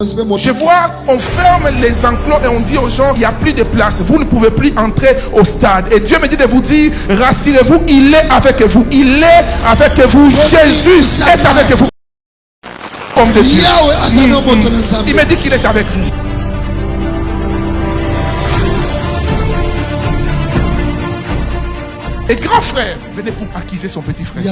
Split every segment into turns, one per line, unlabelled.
Je vois, on ferme les enclos et on dit aux gens, il n'y a plus de place, vous ne pouvez plus entrer au stade. Et Dieu me dit de vous dire, rassurez-vous, il est avec vous. Il est avec vous. Jésus est avec vous. Comme de Dieu. Il me dit qu'il est avec vous. Et grand frère venait pour accuser son petit frère.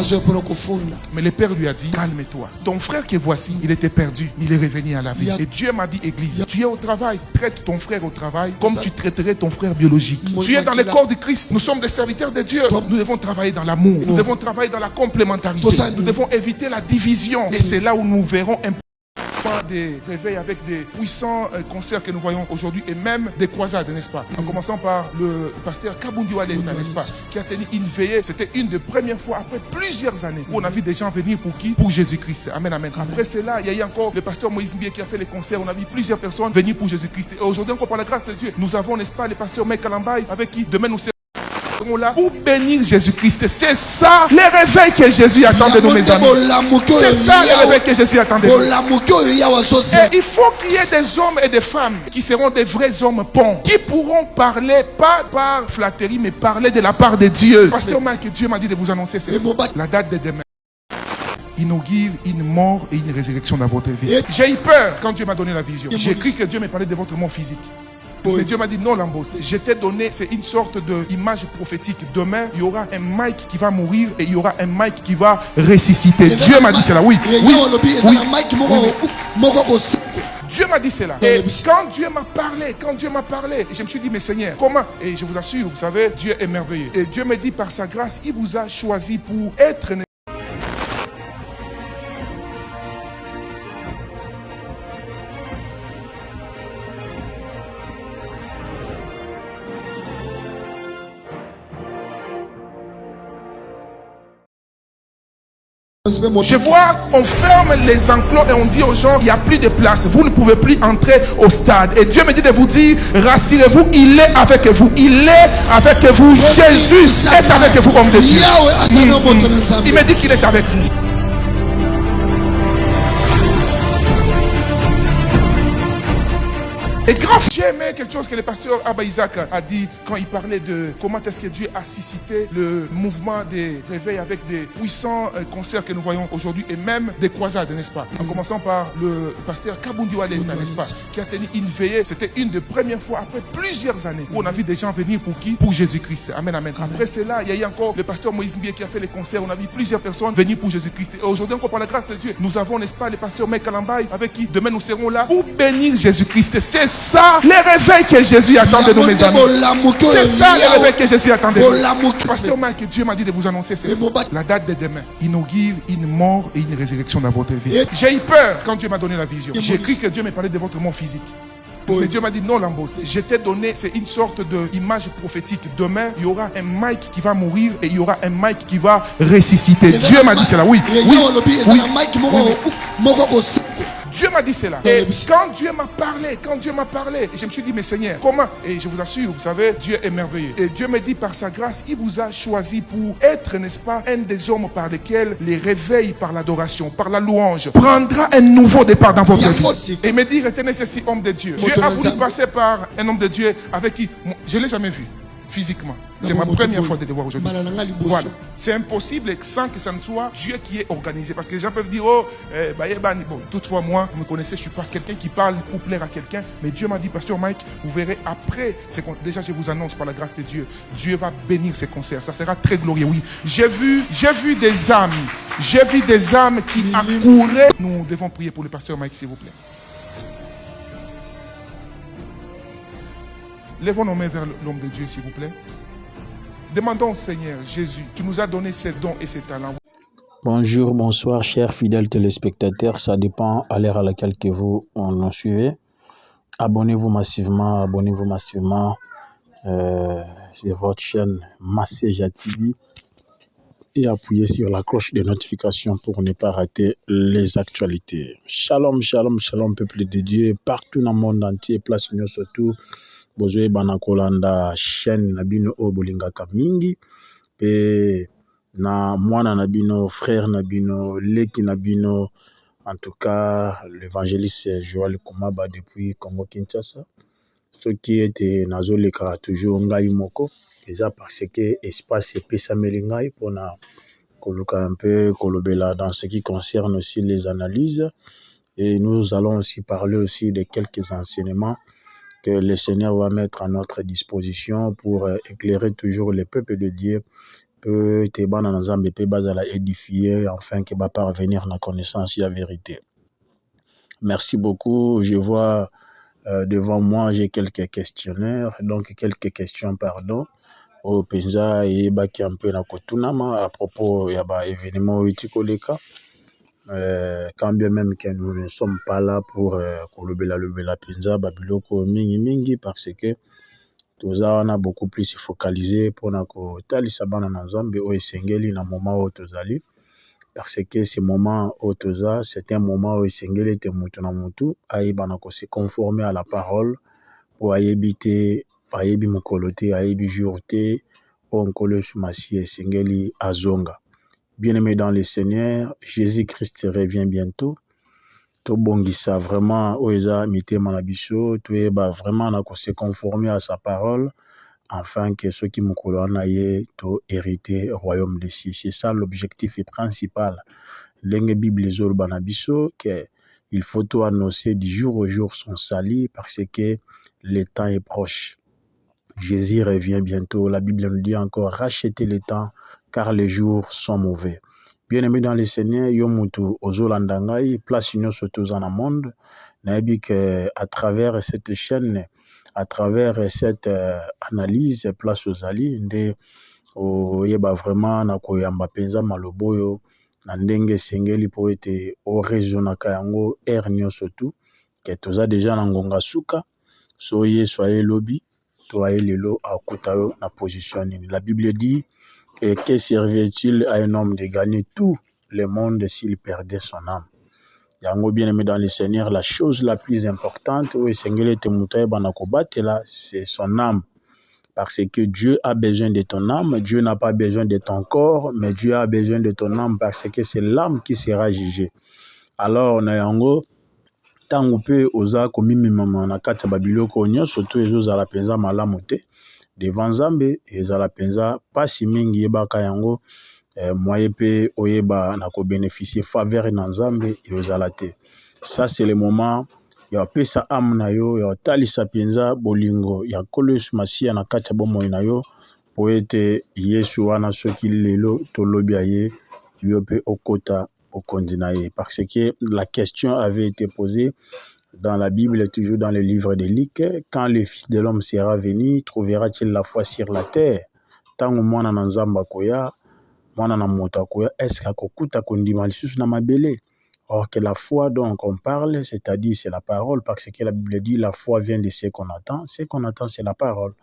Mais le père lui a dit, calme-toi. Ton frère que voici, il était perdu. Il est revenu à la vie. Et Dieu m'a dit, Église, tu es au travail. Traite ton frère au travail comme tu traiterais ton frère biologique. Tu es dans le corps du Christ. Nous sommes des serviteurs de Dieu. Nous devons travailler dans l'amour. Nous devons travailler dans la complémentarité. Nous devons éviter la division. Et c'est là où nous verrons un des réveils avec des puissants concerts que nous voyons aujourd'hui et même des croisades, n'est-ce pas? En commençant par le pasteur Kabundi Walesa, n'est-ce pas? Qui a tenu une veillée. C'était une des premières fois après plusieurs années où on a vu des gens venir pour qui? Pour Jésus-Christ. Amen, amen. Après cela, il y a eu encore le pasteur Moïse Mbie qui a fait les concerts. On a vu plusieurs personnes venir pour Jésus-Christ. Et aujourd'hui encore par la grâce de Dieu, nous avons, n'est-ce pas, le pasteur Mike Kalambaye avec qui demain nous serons là pour bénir Jésus-Christ. C'est ça les réveils que Jésus attend de nous, mes amis. C'est ça les réveils que Jésus attend de nous. Et il faut qu'il y ait des hommes et des femmes qui seront des vrais hommes ponts, qui pourront parler, pas par flatterie, mais parler de la part de Dieu. Pasteur Mike, Dieu m'a dit de vous annoncer ceci. La date de demain inaugure une mort et une résurrection dans votre vie. J'ai eu peur quand Dieu m'a donné la vision. J'ai cru que Dieu me parlait de votre mort physique. Mais Dieu m'a dit non, Lambos, je t'ai donné, c'est une sorte d'image prophétique. Demain, il y aura un Mike qui va mourir et il y aura un Mike qui va ressusciter. Dieu m'a dit cela, oui. Dieu m'a dit cela. Et quand Dieu m'a parlé, je me suis dit, mais Seigneur, comment? Et je vous assure, vous savez, Dieu est merveilleux. Et Dieu me dit, par sa grâce, il vous a choisi pour être Je vois, on ferme les enclos et on dit aux gens, il n'y a plus de place, vous ne pouvez plus entrer au stade. Et Dieu me dit de vous dire, rassurez-vous, il est avec vous. Il est avec vous. Jésus est avec vous, homme de Dieu. Il me dit qu'il est avec vous. Et grand, j'ai aimé quelque chose que le pasteur Abba Isaac a dit quand il parlait de comment est-ce que Dieu a suscité le mouvement des réveils avec des puissants concerts que nous voyons aujourd'hui et même des croisades, n'est-ce pas? En commençant par le pasteur Kabundi Walesa, n'est-ce pas? Qui a tenu une veillée. C'était une des premières fois après plusieurs années où on a vu des gens venir pour qui? Pour Jésus-Christ. Amen, amen. Après cela, il y a eu encore le pasteur Moïse Mbie qui a fait les concerts. On a vu plusieurs personnes venir pour Jésus-Christ. Et aujourd'hui encore par la grâce de Dieu, nous avons, n'est-ce pas, le pasteur Mike Kalambaye avec qui demain nous serons là pour bénir Jésus-Christ. C'est ça les réveils que Jésus attend de nous, mes amis. C'est ça les réveils que Jésus attend de nous. Pasteur Mike, Dieu m'a dit de vous annoncer ceci. La date de demain inaugure une mort et une résurrection dans votre vie. J'ai eu peur quand Dieu m'a donné la vision. J'ai cru que Dieu me parlait de votre mort physique. Mais Dieu m'a dit non, Lambos, je t'ai donné, c'est une sorte d'image prophétique. Demain, il y aura un Mike qui va mourir et il y aura un Mike qui va ressusciter. Dieu m'a dit cela, oui. Dieu m'a dit cela. Et quand Dieu m'a parlé, je me suis dit, mais Seigneur, comment? Et je vous assure, vous savez, Dieu est merveilleux. Et Dieu me dit, par sa grâce, il vous a choisi pour être, n'est-ce pas, un des hommes par lesquels les réveils par l'adoration, par la louange, prendra un nouveau départ dans votre vie. Et il me dit, retenez ceci, homme de Dieu. Dieu a voulu passer par un homme de Dieu avec qui je ne l'ai jamais vu physiquement. C'est ma première fois de le voir aujourd'hui. Voilà. C'est impossible sans que ça ne soit Dieu qui est organisé. Parce que les gens peuvent dire, oh, bon, toutefois moi, vous me connaissez, je ne suis pas quelqu'un qui parle pour plaire à quelqu'un. Mais Dieu m'a dit, pasteur Mike, vous verrez après, déjà je vous annonce par la grâce de Dieu, Dieu va bénir ces concerts. Ça sera très glorieux, oui. J'ai vu des âmes qui accouraient. Nous devons prier pour le pasteur Mike, s'il vous plaît. Lèvons nos mains vers l'homme de Dieu, s'il vous plaît. Demandons au Seigneur, Jésus, tu nous as donné ces dons et ces talents.
Bonjour, bonsoir, chers fidèles téléspectateurs. Ça dépend à l'heure à laquelle que vous nous suivez. Abonnez-vous massivement. Sur votre chaîne Masséja TV et appuyez sur la cloche de notification pour ne pas rater les actualités. Shalom, shalom, shalom, peuple de Dieu, partout dans le monde entier, place nous surtout. Bozoe banakolanda chaîne nabino o bolingaka mingi pe na mwana nabino frère nabino leki nabino En tout cas, l'évangéliste Joël Kumaba depuis Congo-Kinshasa. Ce qui était nazoleka toujours ngai moko. Et ça parce que espace et pesa melingai pour na koluka un peu kolobela dans ce qui concerne aussi les analyses. Et nous allons aussi parler aussi de quelques enseignements que le Seigneur va mettre à notre disposition pour éclairer toujours les peuples de Dieu, peut te bana na Nzambe pe bazala édifier afin que va parvenir à la connaissance et la vérité. Merci beaucoup. Je vois devant moi, j'ai quelques questionnaires, donc quelques questions, pardon. Au Penza et Baki un peu na Kotunama à propos ya ba événement utikoleka. Quand bien même que nous ne sommes pas là pour kolobela Penza babiloko mingi parce que tous on a beaucoup plus focalisé pour na ko talisa bana na Nzambe o esengeli na moment où tozali parce que ce moment où toza c'est un moment où esengeli te mutu na mutu ayeba ko se conformer à la parole pour ayebite ayebi mokolo te ayebi jour te onkolo sumasi esengeli azonga. Bien-aimé dans le Seigneur, Jésus-Christ revient bientôt. Tobongisa vraiment oeza mitema na biso, toyeba vraiment na ko se conformer à sa parole afin que ceux qui mokolo anaye to hériter royaume des cieux. C'est ça l'objectif principal. L'enge Bible ezoloba na biso que il faut tout annoncer du jour au jour son salut parce que le temps est proche. Jésus revient bientôt. La Bible nous dit encore rachetez le temps car les jours sont mauvais. Bien-aimé dans le Seigneur, yomutu ozolandangai place union surtout dans le monde. Nabi que à travers cette chaîne, à travers cette analyse place aux alliés, nde oyeba vraiment na koyamba penza maloboyo na ndenge sengeli po ete o raisonnaka yango ernio surtout que toza déjà na ngonga suka soye soye lobby toi lelo akuta na position nini. La Bible dit que servirait-il à un homme de gagner tout le monde s'il perdait son âme. Yango bien-aimé dans le Seigneur, la chose la plus importante où sengeli te mutaye banako batela c'est son âme. Parce que Dieu a besoin de ton âme, Dieu n'a pas besoin de ton corps, mais Dieu a besoin de ton âme parce que c'est l'âme qui sera jugée. Alors, na yango, tango pe oza komimi mama na kati ya babiloko nyonso to ezozala penza malamu te devant Nzambe ezala penza pasi mingi yebaka yango moye pe oyeba na ko bénéficier faveur na Nzambe ezala te. Ça c'est le moment ya pesa âme na yo ya talisa penza bolingo ya kolosu masia na kati ya bomoi na yo po ete Yesu wana soki lelo tolobi aye yo pe okota okondinaye parce que la question avait été posée dans la Bible, toujours dans le livre de Luc, quand le Fils de l'homme sera venu, trouvera-t-il la foi sur la terre? Tango mwana na nzamba koya, mwana na moto koya, est-ce qu'akokuta kondima lisusu na mabele? Or que la foi dont on parle, c'est-à-dire c'est la parole, parce que la Bible dit la foi vient de ce qu'on attend. Ce qu'on attend, c'est la parole.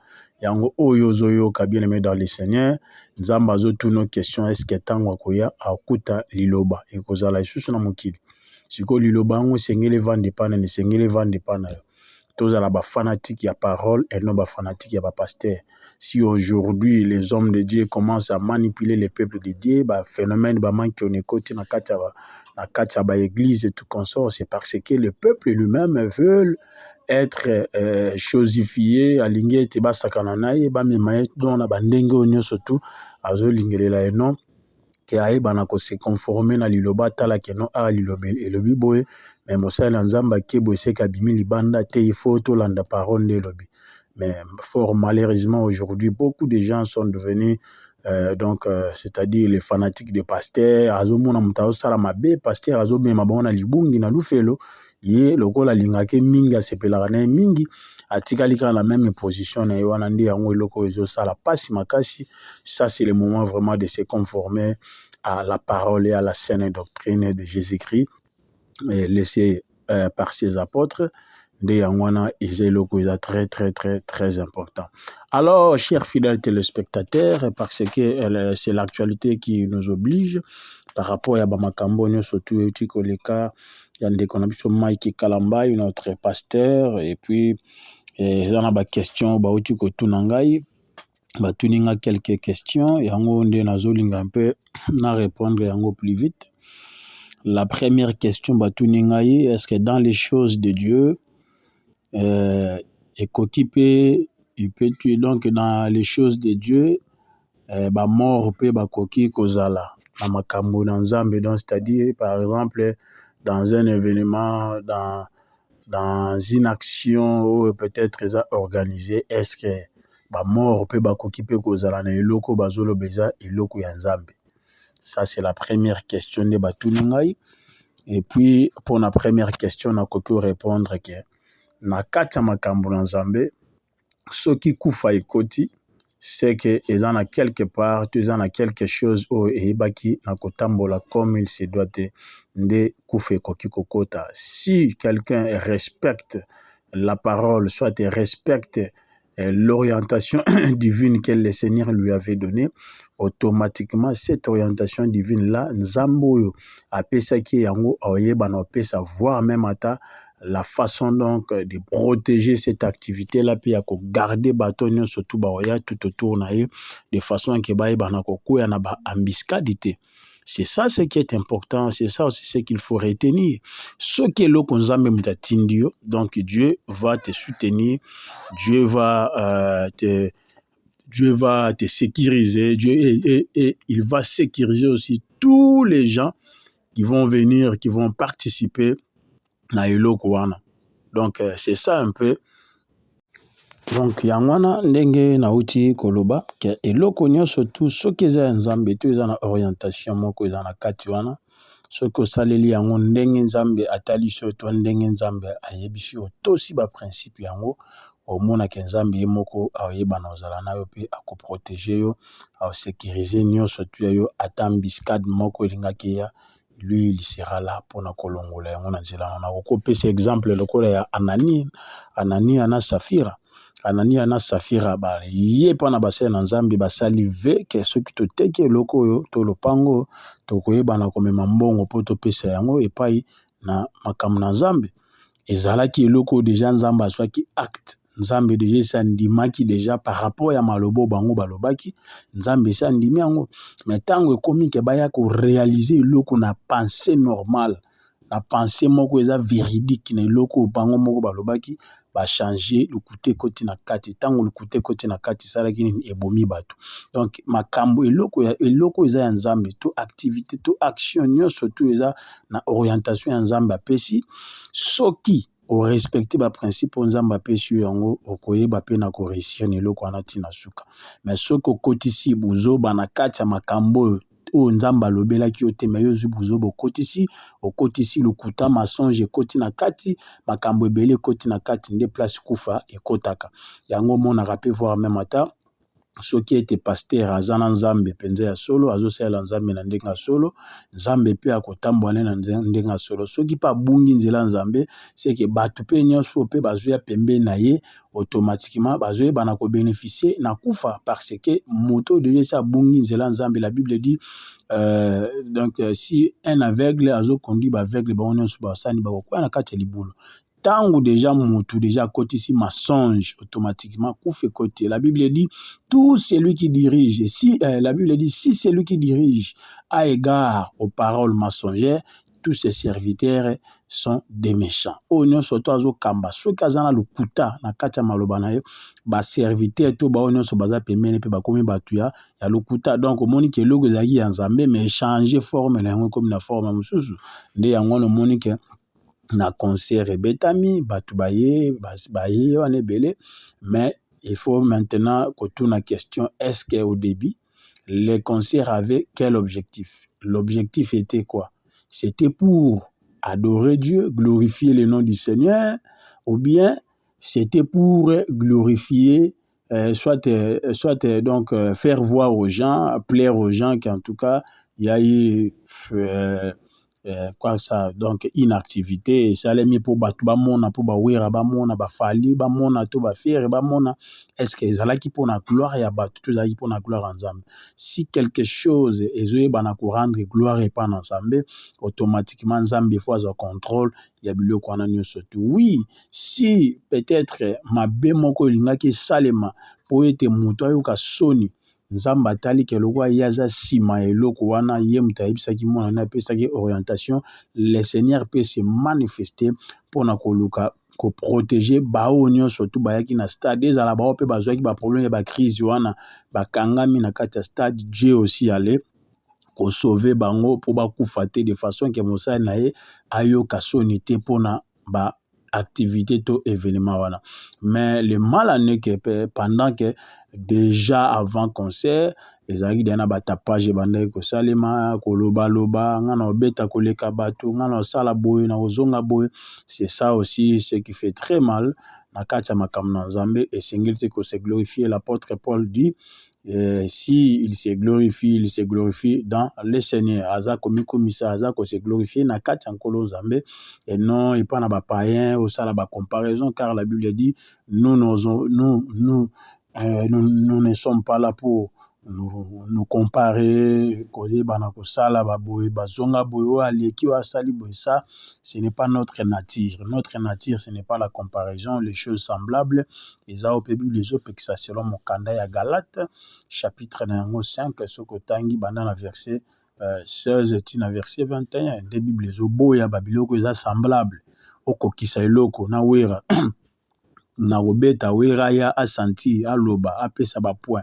Yango oyo zoyo ka bien-aimé dans le Seigneur, nzamba zo toutes nos questions, est-ce que tango koya akuta liloba et kozala lisusu na mokili? Siko liloba ngo sengele vande pana ne sengele vande pana. Tozala ba fanatique ya parole et non ba fanatique ya ba pasteur. Si aujourd'hui les hommes de Dieu commencent à manipuler les peuples de Dieu, ba phénomène ba manque on écoute na katia ba église et tout consort, c'est parce que le peuple lui-même veut être chosifié, alingue te ba sakananaye ba memaye don na ba ndenge onyo surtout azo lingelela non que aïba na ko se conformer na liloba tala ke no a lilobe elobi boye mais mosala nzamba ke boye se kabimi libanda te il faut to landa parole de lobi. Mais fort malheureusement aujourd'hui beaucoup de gens sont devenus c'est-à-dire les fanatiques des pasteurs azo mona mutao sala mabe pasteur azo mema bona libungi na lufelo ye lokola lingake mingi asepelaka na mingi atikali ka la même position na wana ndi yango eloko ezo sala pasi makasi. Ça c'est le moment vraiment de se conformer à la parole et à la saine doctrine de Jésus-Christ laissée par ses apôtres. De yangwana eloko est très très très très important. Alors chers fidèles téléspectateurs, parce que c'est l'actualité qui nous oblige par rapport à Bamakambo surtout Utikoleka yande konabiso Mike Kalambai notre pasteur et puis ezana ba question ba Utiko Tunangai ba tuninga quelques questions yango nde nazolinga un peu na répondre yango plus vite. La première question, Batuningaï, est-ce que dans les choses de Dieu, et qu'occupé, il peut tuer donc dans les choses de Dieu, mort peut bakoki kozala na makambo na Nzambe, donc c'est-à-dire par exemple dans un événement, dans une action ou peut-être organisée, est-ce que mort peut bakoki pe kozala na eloko bazolo beza eloko ya Nzambe? Ça c'est la première question de Batuningaï. Et puis pour la première question na koki répondre que na kati ya makambo na Nzambe soki kufa ekoti c'est que ils en a quelque part, ils en a quelque chose où ebaki na kotambola comme il se doit de kufa ekoki kokota. Si quelqu'un respecte la parole, soit il respecte l'orientation divine que le Seigneur lui avait donnée, automatiquement cette orientation divine là Nzambo apesaki yango oyeba na opesa voir même ata la façon donc de protéger cette activité-là, puis à garder bâton surtout tout autour de façon que y na embuscade. C'est ça ce qui est important, c'est ça aussi ce qu'il faut retenir. Ce que l'on donc Dieu va te soutenir, Dieu va te sécuriser, Dieu et il va sécuriser aussi tous les gens qui vont venir, qui vont participer na eloko wana. Donc c'est ça un peu. Donc yangwana ndenge nauti koloba ke eloko nyonso tout soki eza Nzambe to eza na orientation moko eza na kati wana soki osaleli yango ndenge Nzambe atali so to ndenge Nzambe ayebisi yo tosi ba principe yango omona ke Nzambe ye moko ayeba na ozala na yo pe akoprotéger yo asécuriser nyonso tout yo ata embuscade moko elingaki ya lui il sera là pour na kolongola yango na nzela na kopesa exemple lokola ya Anania na Safira. Anania na Safira ye pa na basala na Nzambe basali ve ke soki toteki eloko oyo to lopango to koyeba na komema mbongo po topesa yango epai na makambo na Nzambe ezalaki eloko déjà Nzambe aswaki acte Nzambe déjà sandimaki déjà par rapport ya malobo bango balobaki Nzambe sandimi yango mais tango ekomi ke baya ko réaliser eloko na pensée normale na pensée moko eza véridique na eloko bango moko balobaki ba changer le côté koti na kati tango le côté koti na kati salaki ni ebomi bato donc makambo eloko eza ya Nzambe to activité to action nyonso to eza na orientation ya Nzambe apesi soki au respecter ba principe Nzambe apesi yango okoyeba pe na ko réussir na eloko wana tina suka mais soki okotisi buzoba na kati ya makambo o Nzamba lobelaki ote me yozu buzobo okotisi lukuta masonge koti na kati makambo ebele koti na kati nde place kufa ekotaka yango mona rape voir même ata soki ete pasteur azana Nzambe penza ya solo azosala Nzambe na ndenga solo Nzambe pe akotambola na ndenga solo soki pa bungi nzela Nzambe c'est que batu pe nyonso pe bazoya pembe na ye automatiquement bazoye bana ko bénéficier na kufa parce que moto de sa bungi nzela Nzambe la Bible dit donc si un aveugle azo conduit ba aveugle ba nyonso ba sani ba ko na kati libulu tango déjà moto déjà kotisi mensonge automatiquement kufe côté la Bible dit tout celui qui dirige si la Bible dit si celui qui dirige a égard aux paroles mensongères tous ses serviteurs sont des méchants onyo soto azo kamba soki azana lukuta na kati ya maloba na yo ba serviteur to ba onyo so baza pemene pe ba komi batu ya lukuta donc omoni ke logo ezaki ya Nzambe mais changer forme na yango comme na forme mosusu nde yango no moni ke na concert ebetami batu baye wana ebele mais il faut maintenant que tourne la question est-ce qu'au début les concerts avaient quel objectif? L'objectif était quoi? C'était pour adorer Dieu, glorifier le nom du Seigneur ou bien c'était pour glorifier soit donc faire voir aux gens, plaire aux gens qu'en tout cas il y a eu quoi ça donc inactivité ça les mis pour batu ba mona pour ba wera ba mona ba fali ba mona to ba fiere ba mona est-ce que ezala ki pour na gloire ya batu to ezala ki pour na gloire Nzambe si quelque chose ezoye bana ko rendre gloire et pas Nzambe automatiquement Nzambe faut avoir contrôle ya biloko wana nyonso oui si peut-être mabe moko linga ki salema po ete muto ayoka soni nzamba tali ke lokwa yaza sima eloko wana ye mutayebisaki mwana na pesaki orientation le Seigneur peut se manifester pour na koluka ko protéger bao nyonso tu bayaki na stade ezala bao pe bazwaki ba problème ba crise wana bakangami na kati ya stade Dieu aussi allait ko sauver bango pour bakufa te de façon que mosala na ye ayoka soni te pona ba activité to événement wana. Mais le mal en est que pendant que déjà avant concert ezalaki dena ba tapage bandaki ko salema ko loba loba ngana obeta koleka bato ngana osala boye na ozonga boye, c'est ça aussi ce qui fait très mal na kati ya makambo na Nzambe esengeli te ko se glorifier. L'apôtre Paul dit si il se glorifie dans le Seigneur. Aza komikomisa aza ko se glorifier na kati ya nkolo Nzambe et non et pas na ba païen au sala ba comparaison, car la Bible dit nous ne sommes pas là pour nous comparer, ça, ce n'est pas notre nature. Notre nature, ce n'est pas la comparaison, les choses semblables. Les autres, ça selon mon candidat à Galate, chapitre 5, ce que tangi bandana verset 16 et verset 21. Des Bibles, les oboya babiloko est semblable. Oko kisailoko na wera. Na robeta wera ya asanti, aloba, apesa ba point.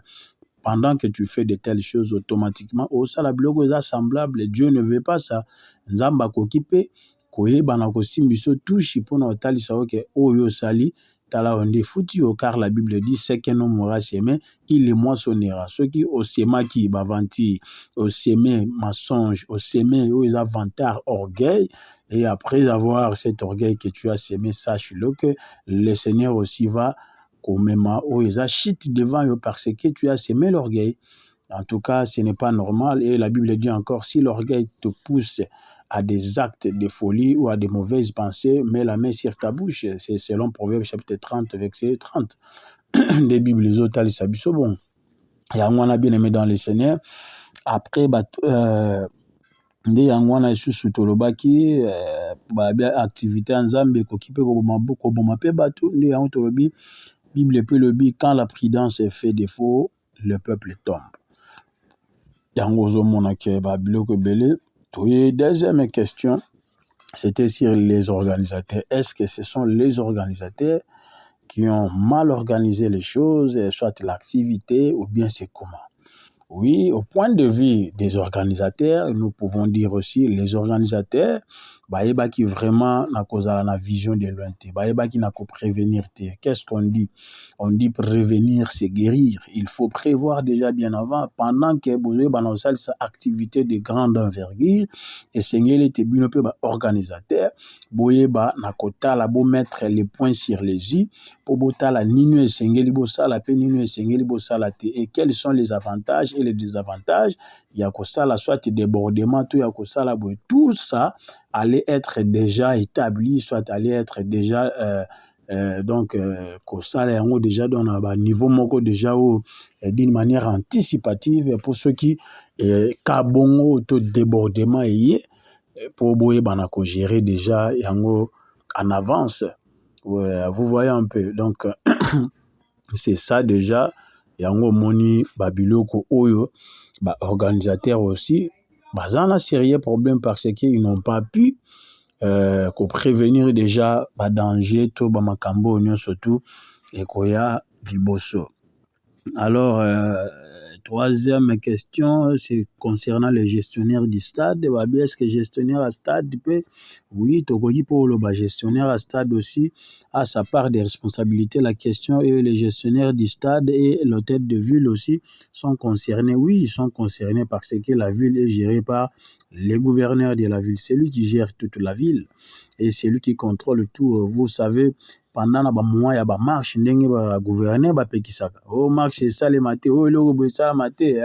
Pendant que tu fais de telles choses automatiquement, au salabloko est semblable. Dieu ne veut pas ça. Nzamba kokipe, koyeba na kosimbiso touchi pona otali sawo ke oyo sali tala onde foutu car la Bible dit c'est qu'un homme aura semé, il le moissonnera. Ceux qui au sema qui bavanti, au semé mensonge, au semé aux avantages orgueil, et après avoir cet orgueil que tu as semé, sache-le que le Seigneur aussi va komema oeza chite devant eux parce que tu as semé l'orgueil. En tout cas, ce n'est pas normal. Et la Bible dit encore, si l'orgueil te pousse à des actes de folie ou à des mauvaises pensées, mets la main sur ta bouche. C'est selon Proverbe chapitre 30, verset 30. Des Bibles, les autres, ils s'habillent bon. Et on a bien aimé dans le Seigneur. Après, nde yango wana lisusu tolobaki activité ya Nzambe koki mpe koboma mpe bato nde yango tolobi Bible peut le dire, quand la prudence fait défaut, le peuple tombe. Yango ozomona ke babiloko ebele. Deuxième question, c'était sur les organisateurs. Est-ce que ce sont les organisateurs qui ont mal organisé les choses, soit l'activité, ou bien c'est comment? Oui, au point de vue des organisateurs, nous pouvons dire aussi les organisateurs, baïba qui vraiment n'a cause à la vision de loin, baïba qui n'a qu'à prévenir. Qu'est-ce qu'on dit? On dit prévenir, c'est guérir. Il faut prévoir déjà bien avant, pendant que vous avez sa activité de grande envergure, et Seigneur était bien peu organisateur, boyeba n'a qu'à la beau mettre les points sur les i, pour botter la ninu et Seigneur libosa la peine ninu et Seigneur libosa la te. Et quels sont les avantages et les désavantages? Il y a que ça, la soit débordement, tout, il y a que ça, la boue. Tout ça allait être déjà établi, soit allait être déjà, donc, que ça, déjà dans un niveau moko déjà d'une manière anticipative pour ceux qui, kabongo, tout débordement, pour boue, banako gérer déjà, yango en avance. Ouais, vous voyez un peu. Donc, c'est ça déjà. Yango moni babiloko oyo ba organisateur aussi bazana sérieux problème parce qu'ils n'ont pas pu prévenir déjà ba danger to ba makambo onyo surtout et koya liboso. Alors troisième question, c'est concernant les gestionnaires du stade. Est-ce que gestionnaire à stade peut? Oui, Tokogi pour le gestionnaire à stade aussi a sa part de responsabilité. La question est les gestionnaires du stade et l'hôtel de ville aussi sont concernés. Oui, ils sont concernés parce que la ville est gérée par les gouverneurs de la ville. C'est lui qui gère toute la ville et c'est lui qui contrôle tout. Vous savez, pendant la mois ya ba marche ndenge ba gouverner ba pekisaka o marche ça les maté o loko bo ça maté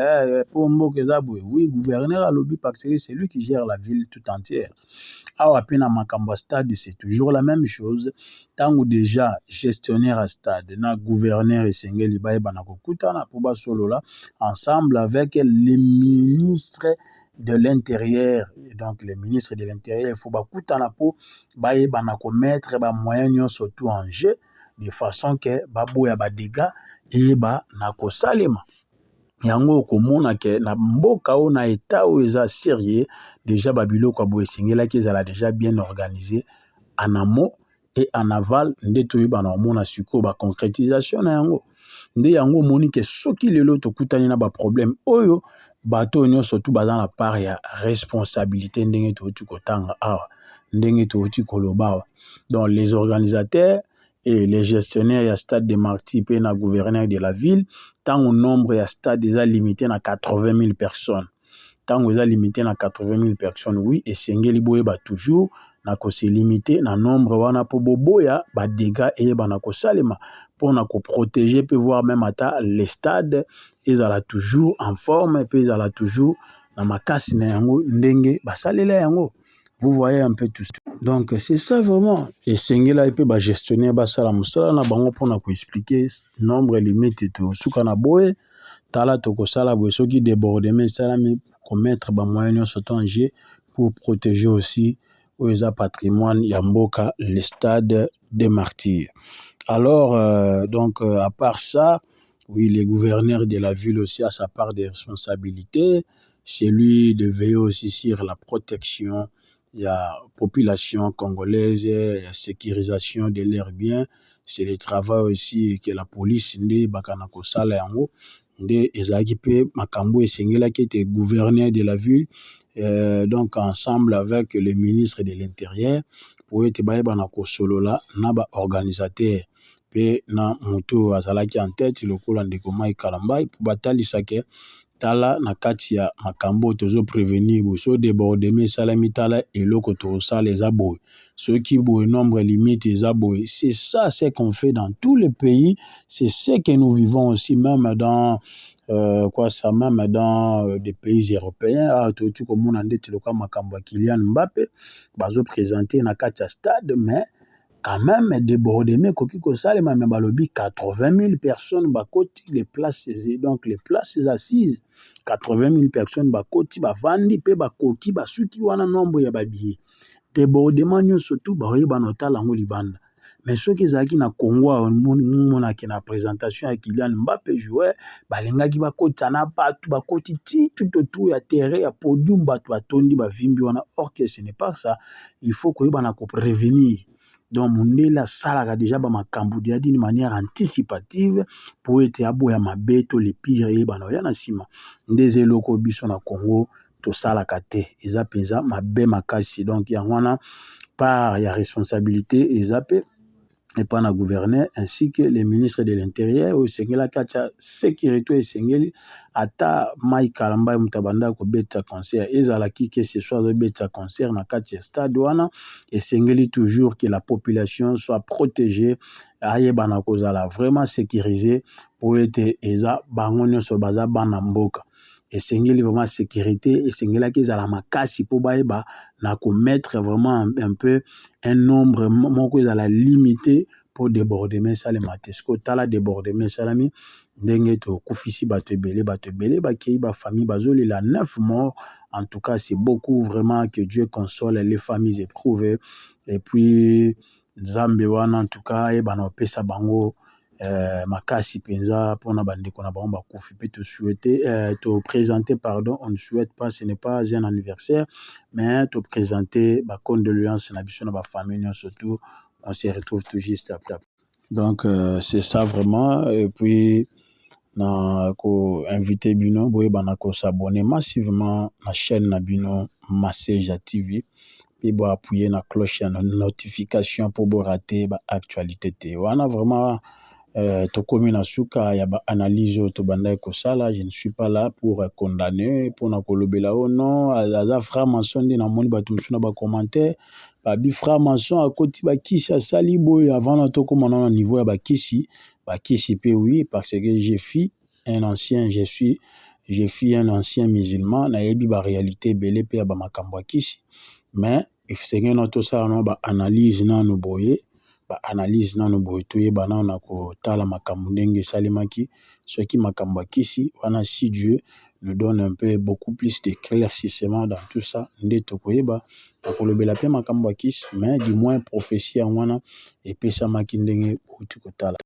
pour mboka za boy. Oui, gouverneur a lobby parce que c'est lui qui gère la ville tout entière. Awa pena makambo stade c'est toujours la même chose. Tango déjà gestionnaire à stade na gouverneur et sengeli ba na kokutana pour ba solo là ensemble avec les ministres de l'intérieur. Donc les ministres de l'intérieur, il faut bakutana po baye banako mettre ba moyens surtout en jeu de façon que babo ya ba dégâts et ba nako salema. yango komona ke na mboka o na état o eza sérieux déjà babiloko ya boye esengelaki ezala déjà bien organisé en amont et en aval nde toyebana omona sikoyo baconcrétisation na yango nde yango omoni ke soki lelo tokutani na baproblème oyo bato nyonso tu baza na part ya responsabilité ndenge touti kotanga awa ndenge touti koloba awa donc les organisateurs et les gestionnaires ya stade de Martyrs pe na gouverneur de la ville tant au nombre ya stade déjà limité na 80 000 personnes tant eza limité na 80 000 personnes oui esengeli boyeba toujours na kose limité na nombre wana po boboya ba dégâts eyeba kosalema pona ko protéger peut voir même ata les stades ezala toujours en forme pe ezala toujours na makasi na yango ndenge basalela yango. Vous voyez un peu tout ça. Donc c'est ça vraiment esengela pe ba gestionnaire basala musala na bango pona ko expliquer nombre limite to suka na boye tala tokosala boye soki débordement salami commettre ba moyens nyonso en jeu pour protéger aussi les patrimoine Yamboka, le stade des Martyrs. Alors, donc, à part ça, oui, le gouverneur de la ville aussi a sa part de responsabilité. C'est lui de veiller aussi sur la protection de la population congolaise, la sécurisation de leurs biens. C'est le travail aussi que la police ndi bakanako sala yango. Nde ezaki pe makambo esengela qui était gouverneur de la ville. Donc ensemble avec le ministre de l'Intérieur pour être baïbana kosolola naba organisateur pe na moto azalaki en tête le ndeko Mai Kalambai pour batalisa ke tala na kati ya makambo tozo prévenir boso débordement salami tala eloko to sala ezabo ceux qui boy nombre limite ezabo c'est ça c'est qu'on fait dans tous les pays c'est ce que nous vivons aussi même dans même dans des pays européens, tout comme on a dit, le cas Makamba Kylian Mbappé, bazo présenté na katia stade, mais quand même débordement, kokiko sale, mais balobi 80 000 personnes, bakoti les places, donc les places assises, 80 000 personnes, bakoti, bavandi, pe bakoki, basuki wana nombre ya babiye. Débordement surtout, baoye banota lango libanda. Mais ceux qui sont na Congo, on a na présentation à Kylian Mbappé joueur, balengaki bakoti na batu bakoti tout autour ya terrain ya podium batu batondi ba vimbi wana or que ce n'est pas ça, il faut que bana ko prévenir. Donc mondela sala déjà ba makambu dia d'une manière anticipative pour être aboya mabeto les pires et bana ya na sima. Ndeze loko biso na Congo to sala kate eza penza mabe makasi donc ya wana par ya responsabilité ezapé et pas na gouverneur ainsi que les ministres de l'Intérieur au Sengela kacha sécurité Sengeli ata Mai Kalambai mutabanda ko beta concert ezala ki que ce soit beta concert na kacha stade wana et Sengeli toujours que la population soit protégée ayebana kozala vraiment sécurisée pour être eza bango nyonso baza bana mboka. Et sengeli vraiment sécurité et sengela qui ezala makasi po baeba na ko mettre vraiment un peu un nombre moko ezala limité pour débordement salema tesco tala débordement salami ndenge to kufisi bato ebele ba kei ba famille bazoli la 9 morts en tout cas c'est beaucoup vraiment que Dieu console les familles éprouvées et puis Nzambe wana en tout cas e bana pesa bango makasi penza pona bandeko na bango bakufi pe te souhaiter te présenter pardon on ne souhaite pas ce n'est pas un anniversaire mais te présenter ba condoléances na biso na ba famille surtout on se retrouve tout juste après donc c'est ça vraiment et puis na ko inviter bino boye bana ko s'abonner massivement na chaîne na bino Maseja TV et bo appuyer na cloche na notification pour bo rater ba actualité te wana vraiment tokomi na suka ya ba analyse to banda ko sala je ne suis pas là pour condamner pour na kolobela oh non aza franc-maçon ndi na moni bato msuna ba commentaire ba bi franc-maçon akoti ba kisi asali boy avant na tokoma na niveau ya ba kisi pe oui parce que je suis un ancien musulman na yebi ba réalité belé pe ba makambo kisi mais if senge notre ça no ba analyse na no boye ba analyse na no boye to yebana na ko tala makambo ndenge salimaki ce qui makambo kisi wana si Dieu nous donne un peu beaucoup plus d'éclaircissement dans tout ça nde to koyeba ko lobela pe makambo kisi mais du moins prophétie wana et pesa maki ndenge uti ko tala